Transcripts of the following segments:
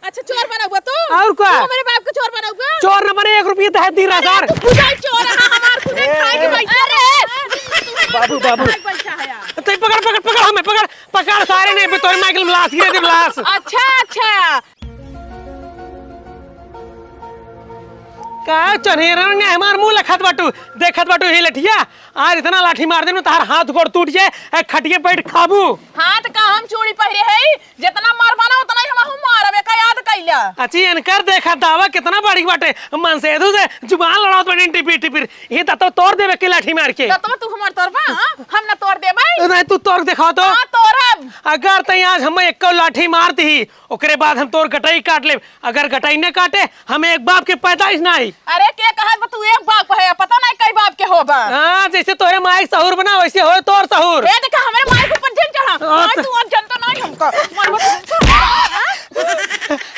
अच्छा चोर बनाऊगा तू? और क्या? तू मेरे बाप को चोर बनाऊगा? चोर न बने 1 रुपया दे दी रहा सर। तू खुद ही चोर है, हमार खुद खाए बैठा। अरे बाबू बाबू बैठा है यार। तो पकड़ पकड़ पकड़ हमें पकड़ सारे ने तोरे माइकल ब्लास गिरे दे ब्लास। अच्छा का चनेरन ने हमार मुंह लखत देखत बाटू ही लठिया आज इतना लाठी मार देनु तार हाथ गोड़ टूट जाए खटिए बैठ खाबू। हाथ का हम चूड़ी पहरे है, जितना मारवाना उतना ही हम मारबे का याद कैला। अच्छी इनकर देखा दावा कितना बड़ी बाटे मन से एदू से जुबान लड़ावत बड़ी टिपिर ये तो तोड़ देबे के लाठी मार के। तो तू हमर तोड़बा? हम ना तोड़ देबे। नहीं तू तोड़ दिखाओ तो। हां तोड़ब। अगर तई आज हम एक लाठी मारती ही ओकरे बाद हम तोर गटाई काट ले। अगर गटाई न काटे हमें एक बाप के पैदाइश नहीं। अरे के कहत तू एक बाप है, पता नहीं कई बाप के होबा। हां जैसे तोरे माई सहूर बना वैसे हो तोर सहूर। ए देखा हमरे माई को पंजन चढ़ा। आज तू आज जनता नहीं हमका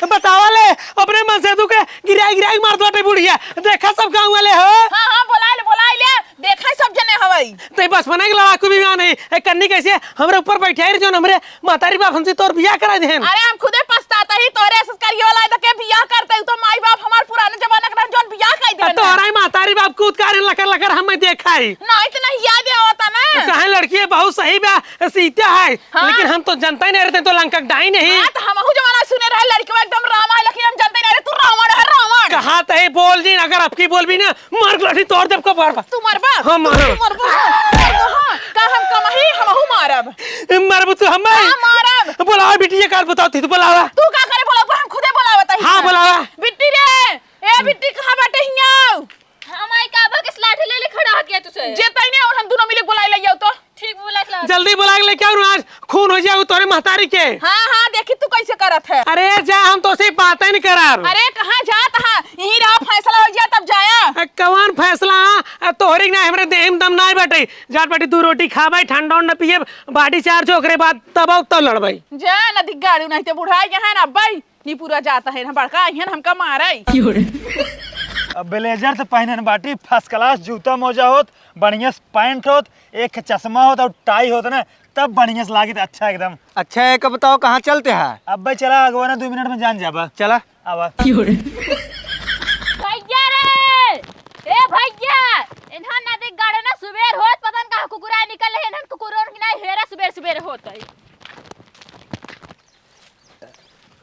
बतावा ले अपने मन से तू के गिराई मार दोटे बुढ़िया देखा सब गांव वाले हो। हां बुला ले देखा सब जने हवई। ते बस बना के लड़ाकू भी नहीं कन्नी कैसे हमरे ऊपर बैठे है जो हमरे मातारी बाप हमसे तोर बियाह करा देहन। अरे हम खुदे पछताता ही तोरे ऐसे करिए वाला है के बियाह करते तो माई बाप हमार पुराने जमाना का जोन बियाह कई दे। तोरा मातारी बाप कूद कार लकर हम देखाई नहीं तो नहीं याद आवता ना। कहां लड़की है बहुत सही बा सीता है। हाँ? लेकिन हम तो जानता ही नहीं रहते तो लंका डाई नहीं। हां तो हमहु जमाना सुने रहे लड़की एकदम रामायण लेकिन हम जानते नहीं रहे तू रावण है रावण। कहां तई बोल जी अगर आपकी बोल भी ना मार लाठी तोड़ देब को बार तू मरबा? हां मारो का हम कमही हमहु मारब। मारब तू हम हां मारब। बुलावा बिटिया काल बताओ तू बुलावा। तू का करे बोला हम खुदे बुलावत है। हां बुलावा बिट्टी रे ए बिट्टी कहां बैठे हियाओ? हम आई का बक लाठी ले खड़ा किया तुसे जे तई ने और हम दोनों मिले बुलाई लइयो तो ठीक बोला ला जल्दी बुला के लेके आओ आज खून हो जाए तोरे महतारी के। हां देखी तू कैसे करत है। अरे जा हम तो से बात ही नहीं करार। अरे कहां जात है यही रहा फैसला हो गया तब जाया। कौन फैसला तोहरी ना हमरे देहम दम नहीं बैठे जाट बैठी 2 रोटी खाबे ठंडा न पिए बाडी चार्ज ओकरे बाद तब लड़बई जा नदी गाड़ी नहीं तो बुढ़ा यहाँ ना भाई नी पूरा जाता है ना बड़का यहाँ हमका माराई। अब ब्लेजर तो पहनन बाटी फर्स्ट क्लास जूता मोजा होत बढ़िया पैंट होत एक चश्मा होत और टाई होत ना तब बढ़िया से लागित अच्छा एकदम। अच्छा है कब बताओ कहाँ चलते हैं? अब भाई चला अगवा ना 2 मिनट में जान जाबा चला आवा। भैया रे ए भैया इन्हां नदी गाड़े ना सुबेर होत पतन का कुकुरा निकल है इन्हां कुकुरों की ना हेरा सुबेर होत है।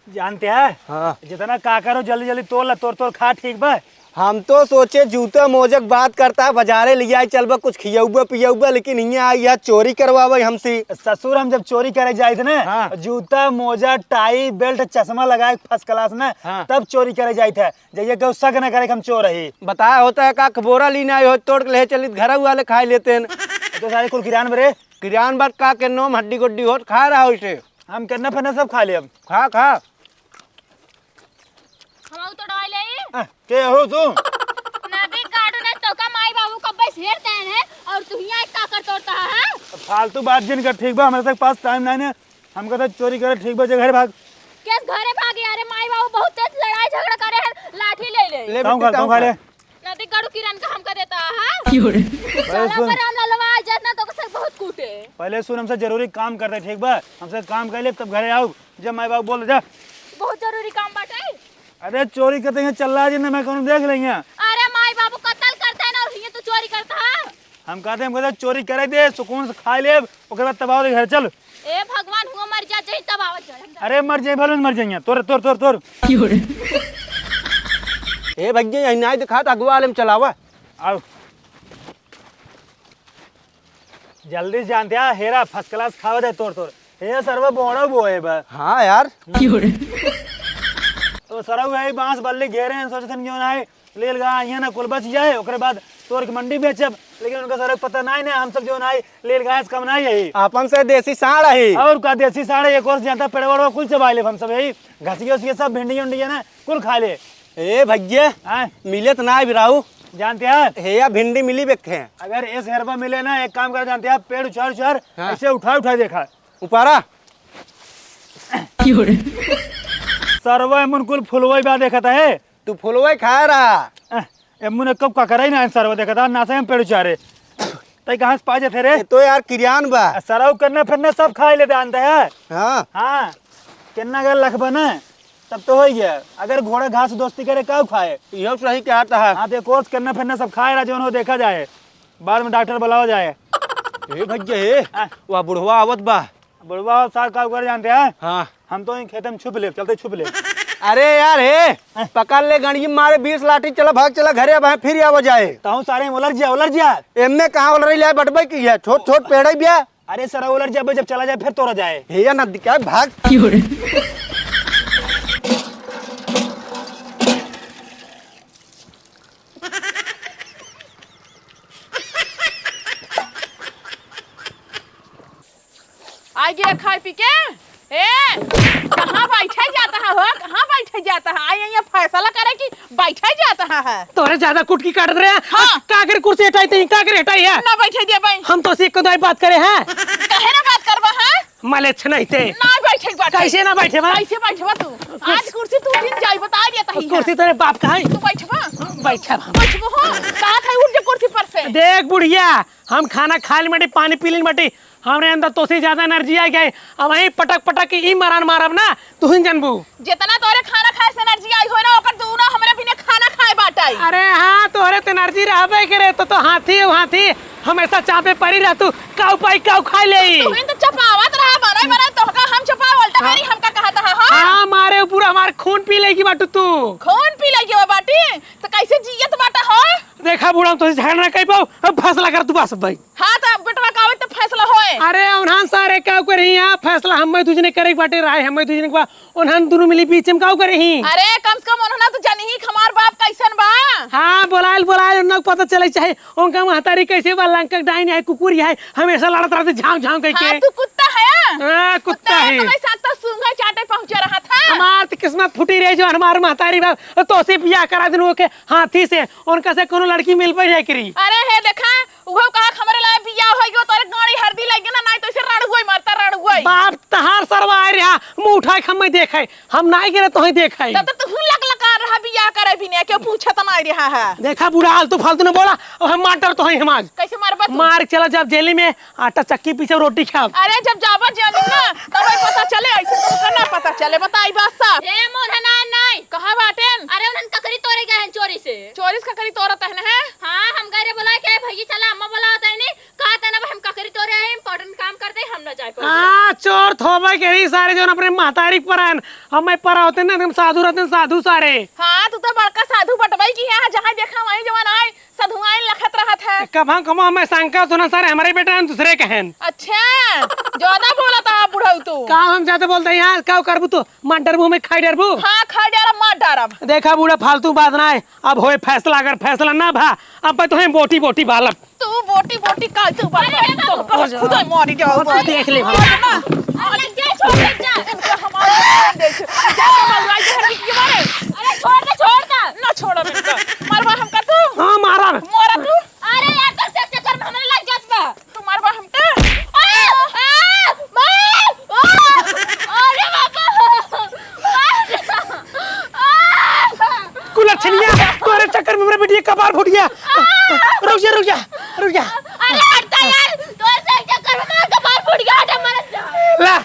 जानते हैं हाँ। जितना का करो जल्दी जल्दी तोड़ खा ठीक बा। हम तो सोचे जूता मोजक बात करता है बाजारे लिया चलबा कुछ खियौबा पियौबा लेकिन यहाँ आई चोरी करवावे हमसे। ससुर हम जब चोरी करे जाए थे ना हाँ। जूता मोजा टाई बेल्ट चश्मा लगाए फर्स्ट क्लास में हाँ। तब चोरी करे जाए थे जैसे कि शक न करे हम चोर रही। बताया होता है का बोरा लीना हो तोड़ के ले चली घर वाले खा लेते हैं तो सारे कुल किरान बरे किरान बात का के नोम हड्डी गुड्डी हो खा रहा हो इसे हम करना फिरना सब खा ले अब खा हम तो डाल ले के हो तू नदी गाड़े ने तो का माई बाबू का बस हेर देन है और तू यहां का कर तोड़ता है। फालतू बात जिन कर ठीक बा हमारे पास टाइम नहीं है हम कहते चोरी करे ठीक बा घर भाग केस घरे भागे अरे माई बाबू बहुत तेज लड़ाई झगड़ा करे हैं लाठी ले खा ले नदी गाड़ू किरण का हमका देता है चला पर हम ललवा जातना तो सब बहुत कूटे। पहले सुन हमसे जरूरी काम करते ठीक बा हमसे काम कर ले तब घरे आओ जब माई बाबू बोल जा बहुत जरूरी काम बाटे। अरे चोरी करते हैं चल रहा जिन्हें मैं कौन देख लेंगे। अरे माई बाबू कत्ल करता है ना और ये तो चोरी करता है। हम कहते हैं कहते चोरी करे दे सुकून से खा ले ओकर बाद तब आओ घर चल। ए भगवान हुआ मर जा जाई तब आवत जाए। अरे मर जाए भले मर जाएंगे तोर ए भैया यही नहीं दिखा था अगवा वाले में चलावा आओ जल्दी से जानते हैं हेरा फर्स्ट क्लास खावा दे तोर ये सरवा बोड़ा बोए बा। हाँ यार तो सरव है बांस बल्ले घेरे हैं सोचते क्यों ना ले लगा यहाँ ना कुल बच जाए ओकरे बाद तोर की मंडी बेचब लेकिन उनका सर पता नहीं ना हम सब जो ना ले लगा कम नहीं है अपन से देसी साड़ है और का देसी साढ़े एक और जानता पेड़वड़ कुल चबा ले हम सब यही घसिए उसिए सब भिंडी उंडी है ना कुल खा ले। ए भैया मिले तो ना बिराऊ जानते हैं हे या भिंडी मिली बेखे अगर इस हेरबा मिले ना एक काम कर जानते हैं पेड़ उछार ऐसे उठा देखा उपारा सरवा एमुन कुल फुलवा बा देखा था है तू फुलवा खा रहा एमुन कब का करे ना सरवा देखा था ना से पेड़ उचारे तई कहां से पाजे थे रे तो यार किरान बा सरव करने फिरने सब खा ले जानते हैं। हाँ हाँ कितना गल लख बना तब तो हो ही गया। अगर घोड़ा घास दोस्ती करे कब खाए। यह सही कहता है। हाँ, तो कोर्स करना फिरना सब खाए रहा, जो देखा जाए, बाद में डॉक्टर बुलाओ जाए। ए भैया हाँ। वह बुढ़वा आवत बा। बुढ़वा साग का कर जानते हैं। हाँ हम तो खेत में छुप ले, चलते छुप ले। अरे यार हे पकड़ ले गणजी मारे 20 लाठी, चला भाग चला घरे, अब फिर आवा जाए। ताऊ सारे उलझ जा। एमे कहाँ उलर रही है बटबई की है, छोट छोट पेड़ बिया। अरे सर उलझ जा, जब चला जाए फिर तोड़ा जाए। हे ना दिखा भाग। आ गया खाए पी के। ए कहाँ बैठे जाता है हो, कहाँ बैठे जाता है? आई यहाँ फैसला करे कि बैठे जाता है। तोरे ज्यादा कुटकी काट रहे हैं। हाँ। का कर कुर्सी हटाई तई, का कर हटाई है? ना बैठे दे भाई। हम तो से कोई बात करे हैं। कहे ना बात करबा है? मलेच्छ नहीं थे। ना बैठे बात। कैसे ना बैठे बा? कैसे बैठबा तू? आज कुर्सी तू दिन जाई बता दिया तही। कुर्सी तेरे बाप का है। तू बैठबा? बैठा बैठबो हो। कहा था उठ जा कुर्सी पर से। देख बुढ़िया, हम खाना खा ली मटी, पानी पी ली मटी, हमरे अंदर तो से ज्यादा एनर्जी आ गई। अब वही पटक पटक के ई मारन मारब ना, तू ही जानबू। जितना तोरे खाना खाए से एनर्जी आई हो ना, ओकर दूना हमरे बिना खाना खाए बाटाई। अरे हाँ, तोरे तो एनर्जी रहबे करे तो हाथी हमेशा चापे पड़ी रह। तू काऊ पाई काऊ खा ले। तू तो चपावत रहा, बनाई तो का हम चपावल त मेरी हमका कहता है। हां हाँ मारे पूरा हमार खून पी लेगी बाटू तू। खून पी लगी बा बाटी तो कैसे जियत बाटा हो? देखा बूढ़ा तो झगड़ा ना कई पाऊ, अब फैसला कर तू बस भाई। हां तो बेटवा कावे तो फैसला होए। अरे उन्हान सारे काऊ करही यहाँ फैसला हम तुझने करे बाटे राय हम तुझने बा उन्हान दोनों मिली बीच में काऊ करही। अरे कम से कम उन्होंने तो जानी ही हमार बाप कैसन बा। हाँ बोलायल उन्हें पता चले चाहे उनका महतारी कैसे बा, लंका डाइन है कुकुर है, हमेशा लड़त रहते झाँव झाँव कह हां के। तू कुत्ता है। हाँ कुत्ता है। तुम्हारे साथ तो सूंघे चाटे पहुंचा रहा था। हमार तो किस्मत फूटी रही जो हमार महतारी बाप तो से बियाह करा दिन के हाथी से, उनका से कोनो लड़की मिल पाई जाए करी। अरे हे देखा वो कहा हमरे लाए बियाह होई गयो, तोरे गाड़ी हरदी लगी ना, नहीं तो इसे रणगोई मारता रणगोई। बाप तहार सरवा आ रहा मुंह उठाए हम देखे, हम नहीं गिरे तो ही देखे। तब तू लग लगा रहा बियाह करे भी नहीं, क्यों पूछा तो नहीं रहा है। देखा बूढ़ा आलतू फालतू ने बोला और हम माटर तो ही हम कैसे मारबा तू? मार चला जब जेली में आटा चक्की पीछे रोटी खाओ। अरे जब जाबा जानी ना तब पता चले, ऐसे तो करना पता चले। बताई बात साहब। ए मोहना नहीं कहां बाटेन? अरे उन्हन ककरी तोरे गए हैं चोरी से। चोरीस का करी तोरा तहने है। हाँ हम गए बुला के भैया चला अम्मा बुला होता है नहीं कहा था ना हम ककरी तोरे हैं, इम्पोर्टेंट काम करते हैं, हम ना जाए पाए। हाँ चोर थोबा के ही सारे जो अपने महतारी पर हम पर होते ना एकदम साधु रहते साधु सारे। हाँ तू तो बड़का साधु बटवाई की है, जहाँ देखा वहीं जवान आए साधुआइन लखत रहत है। कभा कमा हमें शंका तो ना सारे हमारे बेटा दूसरे कहन। अच्छा ज्यादा बोला था बुढ़ऊ तू। का हम ज्यादा बोलते हैं यार, का करबू तो मार डरबू में खाई डरबू। हाँ खा डारा मार डारब। देखा बूढ़ा फालतू बात ना है, अब होए फैसला, अगर फैसला ना भा अब तो हम बोटी बोटी बालक। तू बोटी बोटी का तू बात तो खुद ही मारी जाओ। देख ले अरे क्या छोड़ दे जा हमारे देख जा मलवाई के के मारे। अरे छोड़ दे ना छोड़ो इनका मारवा हमका तू। हाँ मारा मोरा तू। अरे यार कर से चक्कर में हमने लग जात बा। तू मारवा हमका। अरे बाबा कुलछनिया तोरे चक्कर में मेरे बेटी कबार फूट गया। रुक जा अरे हटता यार, तो से चक्कर में मेरा कपार फूट गया। हट मर जा ला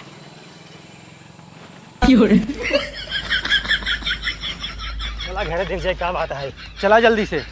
चला घरे देख जाए क्या बात है। चला जल्दी से।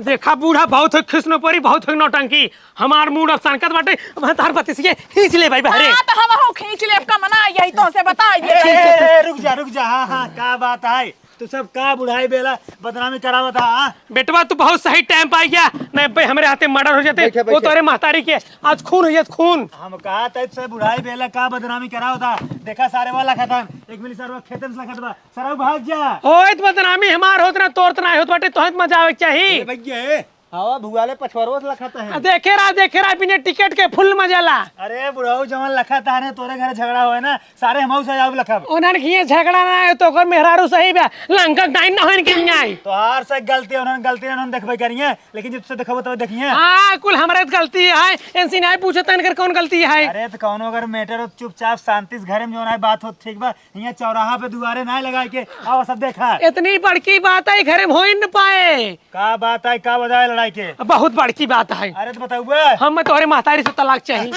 देखा बूढ़ा बहुत खिस्नो परी, बहुत नौटंकी, हमार मूड अब संकट बाटे, तार पति से खींच ले भाई बाहरे। हाँ तो हम हो खींच ले का मना यही तो से बता दे। रुक जा। हाँ क्या बात है, तू सब का बुढ़ाई बेला बदनामी करावा था। बेटवा तू बहुत सही टाइम पाई गया, नहीं भाई हमारे हाथे मर्डर हो जाते। वो तोरे महतारी के आज खून हो जात खून। हम कहा था से बुढ़ाई बेला का बदनामी करावा था। देखा सारे वाला खतन एक मिली सारे खेतन से लखत बा सारा भाग जा। होत बदनामी हमार होत ना तोर तना होत बाटे, तोहत मजा आवे चाहिए। भैया हवा भुआले पछवरवा से लखत है। देखे रहा बिना टिकट के फुल मजा ला। अरे बुढ़ाऊ जवन लखत है तोरे घर झगड़ा होए ना, सारे हमहू से जाऊ लखब। उन्हन किए झगड़ा ना है तो कर मेहरारू सही बा, लंका डाइन ना होन के न्याय। तोहार से गलती उन्होंने गलती उन्होंने देखबे करिए, लेकिन जब से देखबो तो देखिए। हां कुल हमरे गलती है, इनसे नहीं पूछो तन कर कौन गलती है। अरे तो कौनो अगर मैटर हो चुपचाप शांति से घर में जो ना बात हो ठीक बा, यहाँ चौराहा पे दुआरे ना लगा के आओ सब देखा। इतनी बड़की बात है घर में हो ही न पाए। का बात है, का वजह है लड़ाई के? बहुत बड़की बात है। अरे तो बताओ हम तोहरे महतारी से तलाक चाहिए।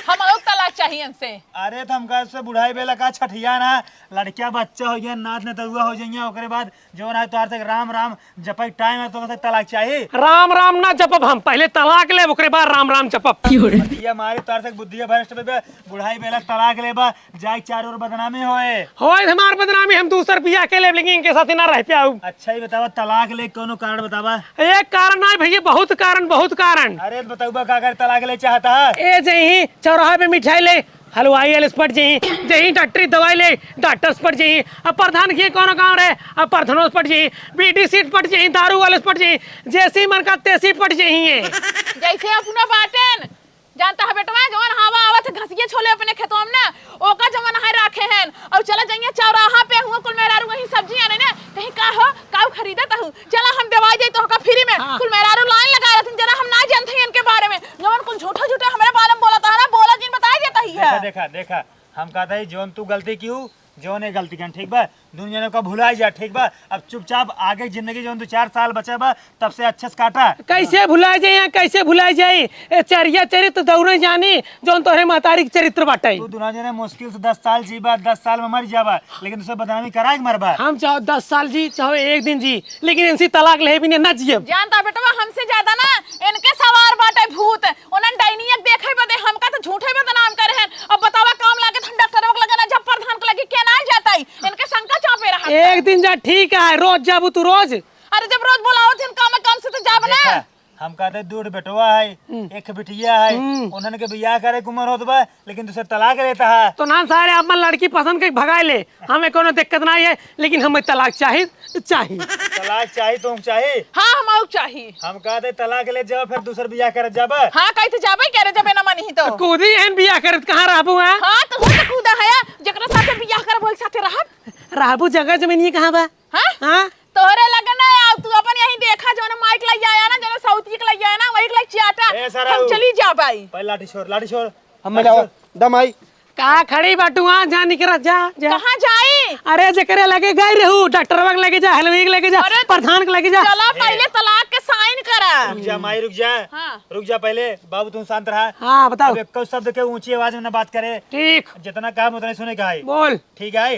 हम और तलाक चाहिए इनसे। अरे तो हमका से बुढ़ाई बेला का छठिया ना लड़किया बच्चा हो गया नाथ ने तरुआ हो जाइए ओकरे बाद जो ना तोहार से राम राम जपक टाइम है तो तलाक चाहिए। राम राम ना जपब, हम पहले तलाक ले ओकरे बाद राम राम जपब। ये हमारी तोहार से बुद्धि भ्रष्ट पे बुढ़ाई बेला तलाक लेबा जाए चार और बदनामी होए। होए हमार बदनामी, हम दूसर बियाह के ले लेकिन इनके साथ ही ना रह पाऊ। अच्छा ही बतावा तलाक ले कोनो कारण बतावा। एक कारण ना भैया, बहुत कारण बहुत कारण। अरे बताऊबा का कर तलाक ले चाहता है। ए जही चौराहे पे मिठाई ले, हलवाई वाले पट जही, जही डॉक्टरी दवाई ले डॉक्टर्स पट जही, अब प्रधान की कोनो गाँव रहे अब प्रधानों पट जही, बीडी सीट पट जही, दारू वाले पट जही, जैसी मन का तैसी पट जही है। जैसे अपना बाटन जानता है बेटवा जवन हवा आवत घसिए छोले अपने खेतों में ना ओका जवन है रखे हैं और चला जाइए चौराहा पे हुआ कुल मेहरारू वही सब्जी आने ना कहीं का हो काऊ खरीदत हूं चला हम दवाई दे तो का फ्री में कुल मेहरारू लाइन लगा रहती जरा हम ना जानते हैं इनके बारे में जवन कुल झूठा झूठा हमारे बारे में बोला था ना बोला जिन बता देता ही है। देखा देखा हम कहता है जोन तू गलती क्यों जो ने गलती कर ठीक बा दुनिया ने का भुलाई जा ठीक बा अब चुपचाप आगे जिंदगी जो 2-4 साल बचा बा तब से अच्छे से काटा। कैसे भुला जाए कैसे भुला जाए चरिया चरित्र दौड़े जानी जो तोहरे महतारी के चरित्र बाटे। तू दुनिया ने मुश्किल से 10 साल जीबा 10 साल में मर जाबा लेकिन तुझे बदनामी कराए मरबा। हम चाहो 10 साल जी चाहो एक दिन जी लेकिन इनसे तलाक ले भी ना जियब। जानता बेटवा हमसे ज्यादा ना इनके सवार बाटे भूत उन्हें डायनियक देखे बदे हमका तो झूठे बदनाम करे हैं। अब बतावा काम लागे हम डॉक्टर को लगा ना जब प्रधान को लगे क्या ना जाता है इनके शंका चापे रहा। एक दिन जा ठीक है रोज जाबू तू रोज। अरे जब रोज बुलाओ थे काम से तो जाब ना। हम कहते दूध बेटवा है एक बिटिया है उन्होंने के बियाह करे कुमर होत बा लेकिन तुझे तलाक लेता है तो ना सारे अपन लड़की पसंद के भगाए ले हमें कोनो दिक्कत नहीं है लेकिन हमें तलाक चाहिए चाहिए। तलाक चाहिए तुम चाहिए। हाँ हम चाहिए। हम कहते तलाक ले जाओ फिर दूसर बियाह कर जाबा। हाँ कहते जाबे करे जबे ना मानी तो कूदी एहन बियाह करत कहां रहबू है। हाँ तो हो तो कूदा है जकरा साथे बियाह कर बोल साथे रहब रहबू जगह जमीन कहां बा। हाँ हां तोहरे लगन ना आओ तू अपन यहीं देखा जो माइक लग आया ना जो साउथी के लग आया ना वही लग चियाटा हम चली जा भाई। पहले लाठी छोड़ हम जाओ दमाई का खड़ी बाटू वहां जा निकल जा जा। कहां जाई। अरे जकरे लगे गई रहू डॉक्टर वग लगे जा हलवी के लगे जा अरे प्रधान के लगे जा। चला पहले तलाक के साइन करा। रुक जा माई रुक जा। हाँ। रुक जा पहले बाबू तुम शांत रहा। हाँ बताओ। अब एक शब्द के ऊंची आवाज में ना बात करे ठीक जितना काम उतना सुने का है बोल। ठीक है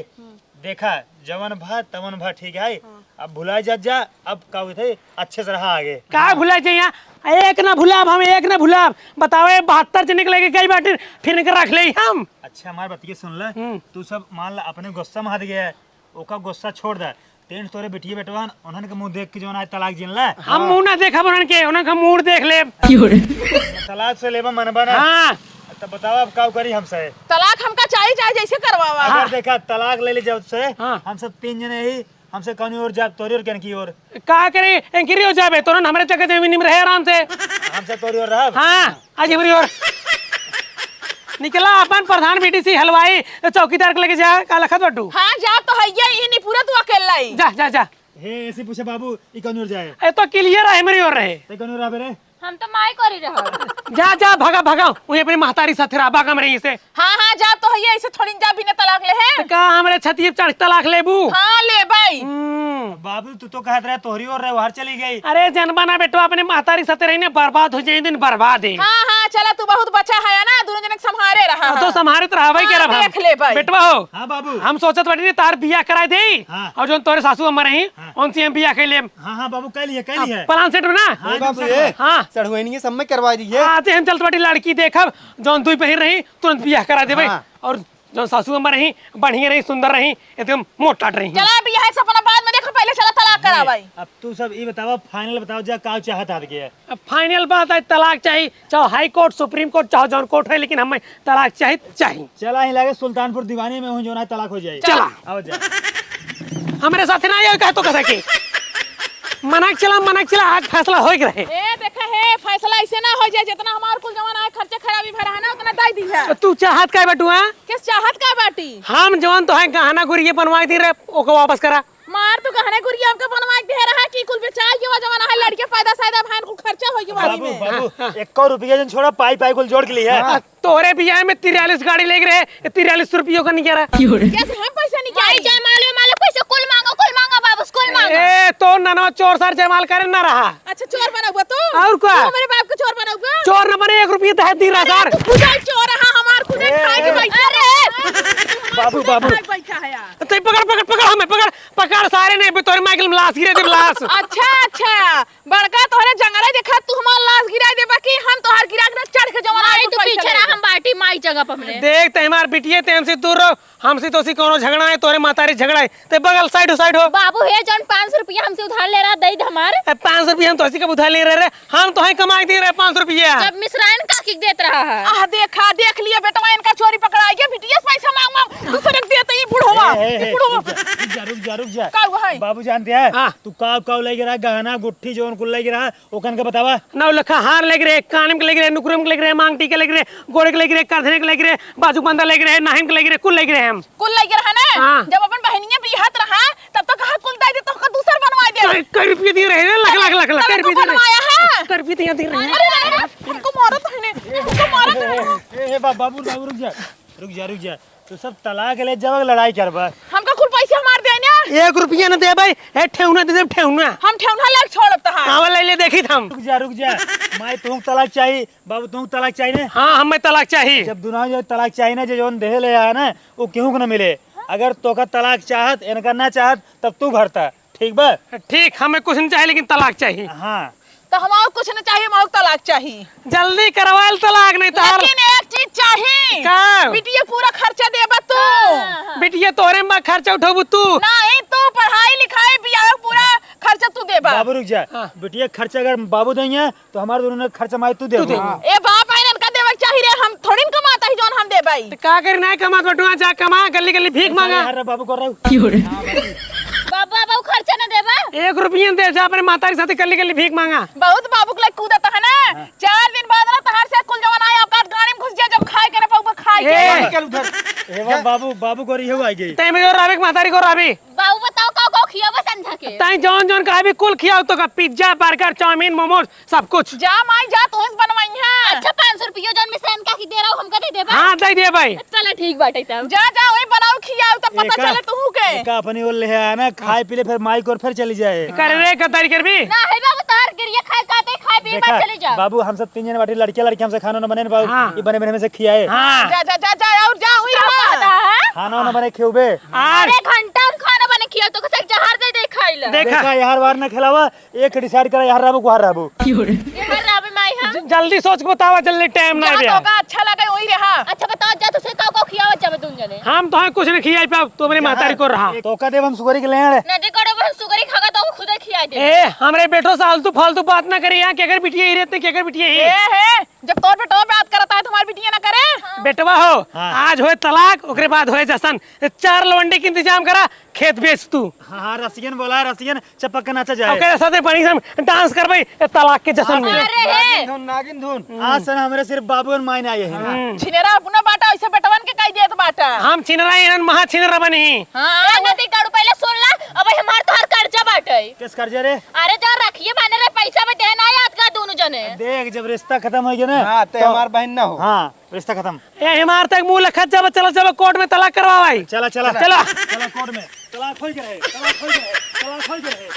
देखा जवन भा तवन भा ठीक है अब भुला जा अब का थे अच्छे से रहा आगे का भुला जाइए एक ना भुलाब हम एक ना भुलाब बताओ 72 जने के लेके गई बाटे फिर के रख ले हम। अच्छा हमारी बात ये सुन ले तू सब मान ला अपने गुस्सा में हाथ गया है ओका गुस्सा छोड़ दे तेन तोरे बेटिए बेटवान उन्हन के मुंह देख के जो ना तलाक जिन ले हम मुंह ना देखा उन्हन के उन्हन का मुंह देख ले तलाक से लेबा मन बना। हां तब बताओ अब का करी हमसे तलाक हमका चाहिए चाहे जैसे करवावा। अगर देखा तलाक ले जाओ से हाँ। हम सब 3 जने ही हमसे कौन और जा तोरी और कन की और का करे एंकरी हो जाबे तो हमारे जगह जमीन में रहे आराम से। हमसे तोरी और रहा। हां आज हमारी और निकला अपन प्रधान बीटीसी हलवाई चौकीदार के लेके जा का लखत बटू। हाँ जा तो है ये नहीं पूरा तू अकेला ही जा जा जा हे ऐसे पूछे बाबू ई कौन और जाए ए तो क्लियर है मेरी और रहे ते कौन और रहा रे हम तो माई करी रह। जा जा भगा भगा वही अपनी महतारी साथ रहा कम रही से। हाँ हाँ जा तो है ऐसे थोड़ी जा बिना तलाक ले है। का हमरे छती चढ़ तलाक लेबू। हाँ ले भाई। बाबू तू तो कहत रहे तोहरी और रहे बाहर चली गई। अरे जनबा ना बेटो अपने महतारी साथ रही ने बर्बाद हो जाए दिन बर्बाद है। हाँ हाँ चला तू बहुत बच्चा है ना दोनों जने संभाले रहा तो संभारे तो रहबे के रहा देख ले भाई। बेटवा हो हां बाबू हम सोचत बाटी तार बियाह कराए दे हाँ। और जो तोरे सासू अम्मा रही उनसे हम बियाह कर ले। हां बाबू कह लिए प्लान सेट बना। ए बाबू ये हां चढ़वैनी सब में करवा दीजिए। आते हम चलत बाटी लड़की देखब जौन दुई पहिर रही तुरंत बियाह करा देबे हाँ। और जो सासू अम्मा रही बढ़िया रही सुंदर रही एकदम मोटाट रही। चला अभी यहाँ सपना बाद में देखो पहले चला तलाक करा भाई। अब तू सब ये बताओ फाइनल बताओ जा का चाहत आ गया अब फाइनल बात है तलाक चाहिए चाहे हाई कोर्ट सुप्रीम कोर्ट चाहे जौन कोर्ट है लेकिन हमें तलाक चाहिए। चला ही लगे सुल्तानपुर दीवानी में हूं जो ना तलाक हो जाए। चला आओ जा हमारे साथ ना आए कह तो कह सके मनाक चला आज फैसला हो रहे। ए देखा है फैसला ऐसे ना हो जाए जितना हमार कुल जवान आए खर्चा खराबी भरा है ना उतना दाई दी है। तू चाहत का बटुआ किस चाहत का बाटी हम जवान तो है गहना गुरिये बनवाई दी रहे ओको वापस करा मार तू गहने गुड़िया हमके बनवा के दे रहा है कि कुल बेचा के वो जवान है लड़के पैदा सायदा भान को खर्चा हो गया वाली बाबू में। बाबू 1 रुपया जन छोड़ा पाई पाई कुल जोड़ के लिए है। तोरे बियाह में 43 गाड़ी ले रहे 43 रुपयों का नहीं कह रहा। कैसे हम पैसा निकाल जय मालो पैसे कुल मांगो बाबू कुल मांगो। ए तो ननो चोर सर जमाल करे ना रहा। अच्छा चोर बनाऊगा तू और क्या तू मेरे बाप को चोर बनाऊगा। चोर न बने 1 रुपया दे दी रहा सर खुदा चोर है हमार खुदा अपने खाए के बैठा बाबू बाबू बैठा है यार। तो पकड़ पकड़ पकड़ हमें पकड़ पकड़ सारे नहीं तोरे माइकल में लाश गिरे दे लाश। अच्छा बड़का तोहरे जंगल देखा तू हमार लाश गिरा दे बाकी हम तोहर गिरा के चढ़ के जवान माई तू पीछे रह, हम बाटी माई जगह पर हमने। देख ते हमार बिटिए ते हमसे दूर रहो, हमसे तो कोनो झगड़ा है तोरे मातारी झगड़ा है ते बगल साइड हो। बाबू हे जौन 500 रुपया हमसे उधार ले रहा दई हमार। 500 रुपया हम तो का उधार ले रहे हम तो कमा दे रहे 500 रुपया। जब मिश्राइन का किक देत रहा है। आह देखा देख लिया बेटवा इनका चोरी पकड़ा गया बिटिया से पैसा मांग मांग दूसरे के देते ही बुढ़वा रुक जा का हुआ है बाबू जानते हैं हाँ। तू काव लग रहा गहना गुट्ठी जोन कुल लग रहा ओकन का बतावा। 9 लाख हार लग रहे, कान के लग रहे, नुकरम के लग रहे, मांग टीके लग रहे, गोड़े के लग रहे, करधने के लग रहे, बाजू बंदा लग रहे, नाहिम के लग रहे, कुल लग रहे हम। कुल लग रहा ना हाँ। जब अपन बहनिया बियाहत रहा तब तो कहा कुल दे दे तो का दूसर बनवा दे कई रुपये दे रहे हैं लाख लाख लाख लाख तब रुपये तू दे रहे बनवाया है हैं। रुपये दे रहे हैं। अरे हमको मारत है ने हमको मारत है बाबू रुक जा तू सब तलाक ले जब लड़ाई करबा हमका कुल पैसे हमार देना 1 रुपया न दे भाई, ए ठेहुना दे दे ठेहुना। हम ठेवना लाग छोड़ब त हां आवा ले देखी हम। रुक जा माई तुम तलाक चाहिए बाबू तुम तलाक चाहिए ना। हाँ हमें तलाक चाहिए। जब दुनिया जो तलाक चाहिए ना जो दे ले है ना वो क्यों को ना मिले। अगर तो का तलाक चाहत इनका ना चाहत तब तू भरता ठीक बा। ठीक हमें कुछ नहीं चाहिए लेकिन तलाक चाहिए। हाँ तो हमार कुछ न चाहिए हमार तलाक चाहिए जल्दी करवाल तलाक नहीं तार। लेकिन एक चीज चाहिए का बिटिया पूरा खर्चा देबा तू बिटिया तोरे में खर्चा उठाबू तू। नहीं तू पढ़ाई लिखाई बियाह पूरा खर्चा तू देबा बाबू रुक जा हाँ। बिटिया खर्चा अगर बाबू देंगे तो हमारे दोनों ने खर्चा माई तू दे दे। ए बाप है इनका देबा चाहिए रे हम थोड़ी न कमाता ही जोन हम देबाई तो का करी नहीं कमा बटुआ जा कमा गली गली भीख मांगा। यार बाबू कर रहा हूँ बाबा बाबू खर्चा न देबा। 1 रुपया दे जा अपने मातारी साथे गली गली भीख मांगा। बहुत बाबू के लिए कूदता है ना 4 दिन बाद ना तहार से कुल जवान आया आपका गाड़ी में घुस जा जब खाए करे पाऊ खाए ए। के बाबू को रही आई गई तै में और राबिक मातारी को राबी बाबू बताओ का खियावा संझा के। तै जौन जौन का भी कुल खियाओ तो का पिज्जा बर्गर चाउमीन मोमोज सब कुछ। जा माई जा तू बनवाई है अच्छा 500 रुपया जौन मिश्राइन का की दे रहा हूं हमका दे देबा। हाँ दे दे भाई। चलो ठीक बाटे तब। जा जा वही बनाओ खियाओ तब पता चले तू के एका अपनी ओर ले है ना खाए पी ले फिर माई को फिर चली जाए। कर रे कतारी कर भी ना है बाबू तार गिरिया खाए काते खाए पी मत चले जाओ। बाबू हम सब 3 जन बाटी लड़के हमसे खाना ना बने ना बाबू हाँ। ये बने बने में से खियाए हाँ जा जा जा जा और जा वही पता रहा है खाना ना बने खियोबे। आर अरे घंटा उन खाना बने खिया तो कसे जहर दे दे खाइला। देखा देखा यार वार ना खिलावा एक डिसाइड करा यार राबू को हार राबू। ये हर राबे माई हम। जल्दी सोच के बतावा जल्दी टाइम ना दे। तो का अच्छा लगे वही रहा अच्छा बताओ जा तुसे का खियावा जब तुम जने। हम तो कुछ नहीं खियाई पाओ तो अपने मातारी को रहा। तो का देव हम सुगरी के ले नदी कड़े पर सुगरी खागा तो खुद खिया दे। ए हमरे बेटो फालतू फालतू बात ना करी यहाँ के अगर बिटिया ही रहते के अगर बिटिया ए ही है जब तोर बेटो बात करता है तुम्हारी बिटिया ना करे बेटवा हो हाँ। आज होए तलाक ओकरे बाद होए जसन 4 लवंडी के इंतजाम करा खेत बेच तू हाँ रसियन बोला रसियन चपक के नाचा जाए। ओकरे साथे बड़ी हम डांस करबई तलाक के जशन में। अरे हे नागिन धुन आज सर हमारे सिर्फ बाबू और मायने आए हैं। छिनेरा अपना बाटा ऐसे बेटवन के कह देत बाटा हम छिनरा इनन महा छिनरा बनी। हां नदी कड़ू पहले सुन ला अब हमार तो हर कर्जा बाटे। किस कर्जे रे अरे जा रखिए माने रे पैसा में देना याद का दोनों जने। देख जब रिश्ता खत्म हो गया ना हाँ ते हमार बहन ना हो। हाँ रिश्ता खत्म। ए हिमार तक मुंह लखत जब चलो कोर्ट में तलाक करवा भाई। चला चला चला चला कोर्ट में तलाक हो गया है तलाक हो गया है तलाक हो गया है।